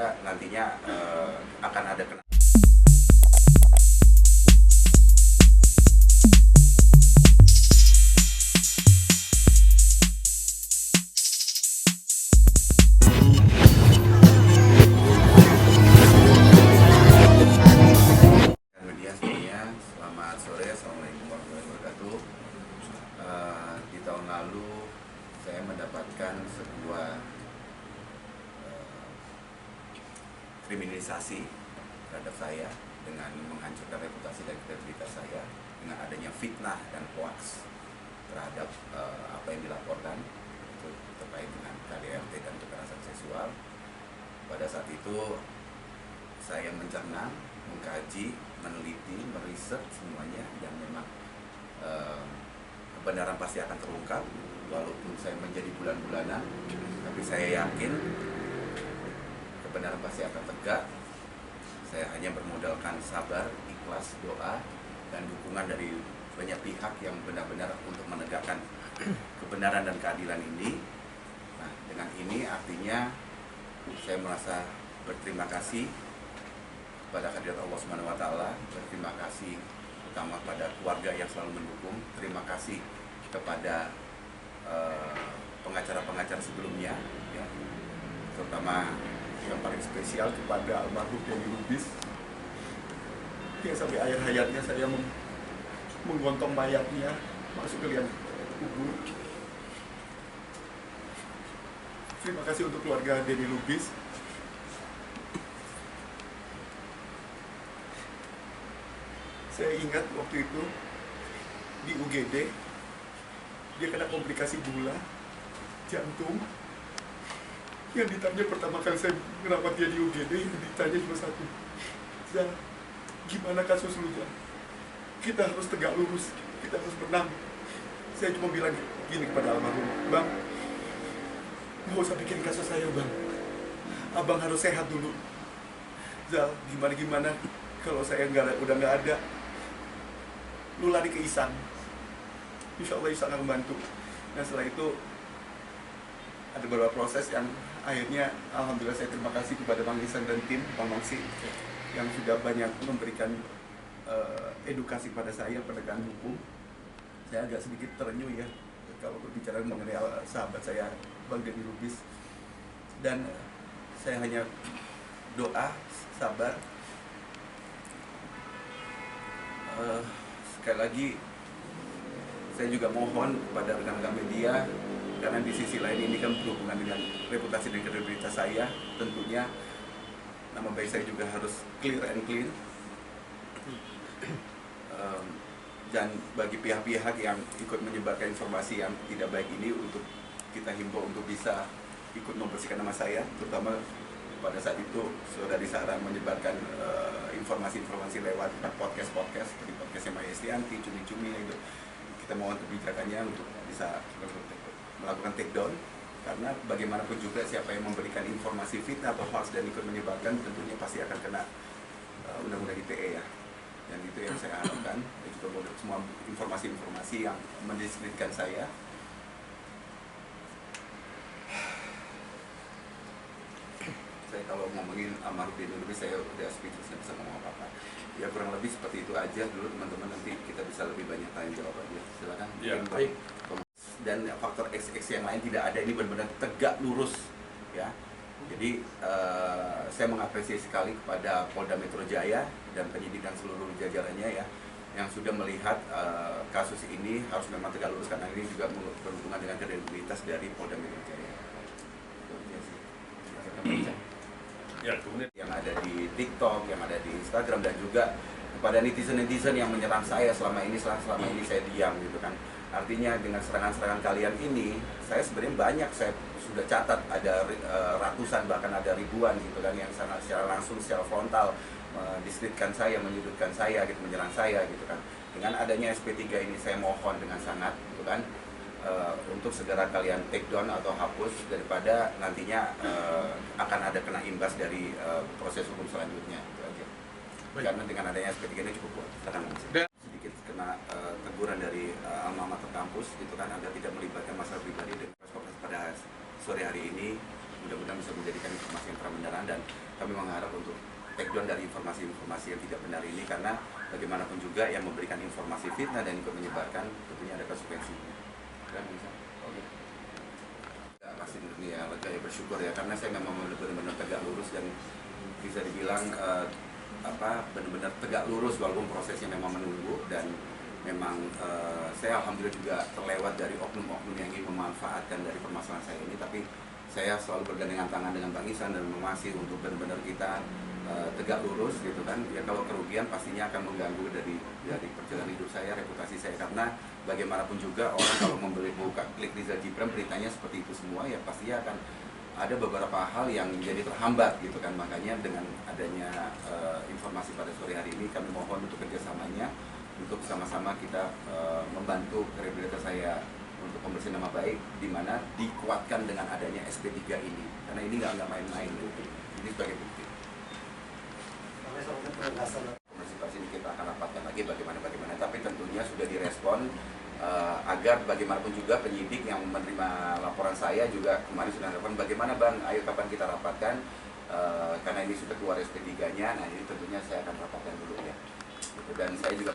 daripada nantinya akan ada kena. Media semuanya, selamat sore, assalamualaikum warahmatullahi wabarakatuh. Di tahun lalu saya mendapatkan sebuah kriminalisasi terhadap saya dengan menghancurkan reputasi dan kredibilitas saya dengan adanya fitnah dan hoax terhadap apa yang dilaporkan itu terkait dengan KDRT dan kekerasan seksual. Pada saat itu saya mencerna, mengkaji, meneliti, meriset semuanya, dan memang kebenaran pasti akan terungkap walaupun saya menjadi bulan-bulanan, tapi saya yakin kebenaran pasti akan tegak. Saya hanya bermodalkan sabar, ikhlas, doa, dan dukungan dari banyak pihak yang benar-benar untuk menegakkan kebenaran dan keadilan ini. Nah, dengan ini artinya saya merasa berterima kasih kepada hadirat Allah Subhanahu wa Ta'ala, berterima kasih utama pada keluarga yang selalu mendukung, terima kasih kepada pengacara-pengacara sebelumnya, ya, terutama yang paling spesial kepada almarhum Denny Lubis, yang sampai akhir hayatnya saya menggontong mayatnya masuk ke liang kubur. Terima kasih untuk keluarga Denny Lubis. Saya ingat waktu itu di UGD dia kena komplikasi gula jantung. Yang ditanya pertama kali saya merawat dia di UGD, yang ditanya cuma satu, "Zal, gimana kasus lu, Zal? Kita harus tegak lurus, kita harus menang." Saya cuma bilang gini kepada almarhum, "Bang, nggak usah bikin kasus saya, Bang. Abang harus sehat dulu. Zal, gimana kalau saya udah nggak ada, lu lari ke Ihsan. Insya Allah Ihsan akan membantu." Nah, setelah itu ada beberapa proses yang akhirnya alhamdulillah saya terima kasih kepada Bang Ihsan dan tim Bang Mangsi yang sudah banyak memberikan edukasi pada saya penegakan hukum. Saya agak sedikit terenyuh ya kalau berbicara mengenai sahabat saya Bang Denny Lubis, dan saya hanya doa, sabar. Sekali lagi saya juga mohon kepada rekan-rekan media, karena di sisi lain ini kan berhubungan dengan reputasi dan kredibilitas saya, tentunya nama baik saya juga harus clear and clean. Dan bagi pihak-pihak yang ikut menyebarkan informasi yang tidak baik ini, untuk kita himbau untuk bisa ikut membersihkan nama saya, terutama pada saat itu Saudari Sarah menyebarkan informasi-informasi lewat podcast seperti podcastnya Maya Estianti, Cumi-Cumi itu. Kita mohon kebijakannya untuk bisa melakukan take down, karena bagaimanapun juga siapa yang memberikan informasi fitnah atau hoax dan ikut menyebarkan tentunya pasti akan kena undang-undang ITE ya. Dan itu yang saya harapkan, dan juga semua informasi-informasi yang mendiskreditkan saya. Saya kalau ngomongin almarhum Denny Lubis saya udah speechless, nggak bisa ngomong apa-apa. Ya kurang lebih seperti itu aja dulu teman-teman, nanti kita bisa lebih banyak tanya jawab aja. Silakan. Ya, baik. Dan faktor XX yang lain tidak ada, ini benar-benar tegak lurus ya. Jadi saya mengapresiasi sekali kepada Polda Metro Jaya dan penyidik dan seluruh jajarannya ya, yang sudah melihat kasus ini harus memang tegak lurus, karena ini juga berhubungan dengan kredibilitas dari Polda Metro Jaya. Ya, kemudian Yang ada di TikTok, yang ada di Instagram, dan juga kepada netizen-netizen yang menyerang saya selama ini saya diam gitu kan. Artinya dengan serangan-serangan kalian ini, saya sebenarnya banyak, saya sudah catat ada ratusan, bahkan ada ribuan gitu kan, yang sangat secara langsung, secara frontal mendiskreditkan saya, menyudutkan saya gitu, menyerang saya gitu kan. Dengan adanya SP3 ini saya mohon dengan sangat gitu kan, untuk segera kalian take down atau hapus, daripada nantinya akan ada kena imbas dari proses hukum selanjutnya gitu aja. Karena dengan adanya SP3 ini cukup kuat. Sedikit kena teguran dari alma mater kampus gitu kan, agar tidak melibatkan masalah pribadi. Dan pada sore hari ini mudah-mudahan bisa menjadikan informasi yang terang benderang, dan kami mengharap untuk take down dari informasi-informasi yang tidak benar ini, karena bagaimanapun juga yang memberikan informasi fitnah dan ikut menyebarkan tentunya ada konsekuensinya. Kan bisa? Oke. Ya, pasti ya, lega ya, bersyukur ya, karena saya memang benar-benar tegak lurus dan bisa dibilang benar-benar tegak lurus walaupun prosesnya memang menunggu, dan memang saya alhamdulillah juga terlewat dari oknum-oknum yang ingin memanfaatkan dari permasalahan saya ini, tapi saya selalu bergandengan tangan dengan Bang Ihsan dan Masih untuk benar-benar kita tegak lurus gitu kan. Ya kalau kerugian pastinya akan mengganggu dari perjalanan hidup saya, reputasi saya, karena bagaimanapun juga orang kalau buka klik Rizal Gibran beritanya seperti itu semua, ya pastinya akan ada beberapa hal yang jadi terhambat gitu kan. Makanya dengan adanya informasi pada sore hari ini, kami mohon untuk kerjasamanya untuk sama-sama kita membantu kredibilitas saya untuk pembersihan nama baik, di mana dikuatkan dengan adanya SP3 ini, karena ini nggak main-main gitu. Ini sebagai bukti. Konsultasi ini kita akan rapatkan lagi bagaimana, tapi tentunya sudah direspon agar bagaimanapun juga penyidik yang menerima laporan saya juga kemarin sudah telepon, bagaimana Bang, ayo kapan kita rapatkan, karena ini sudah keluar SP3-nya. Nah ini tentunya saya akan rapatkan dulu ya. Dan saya juga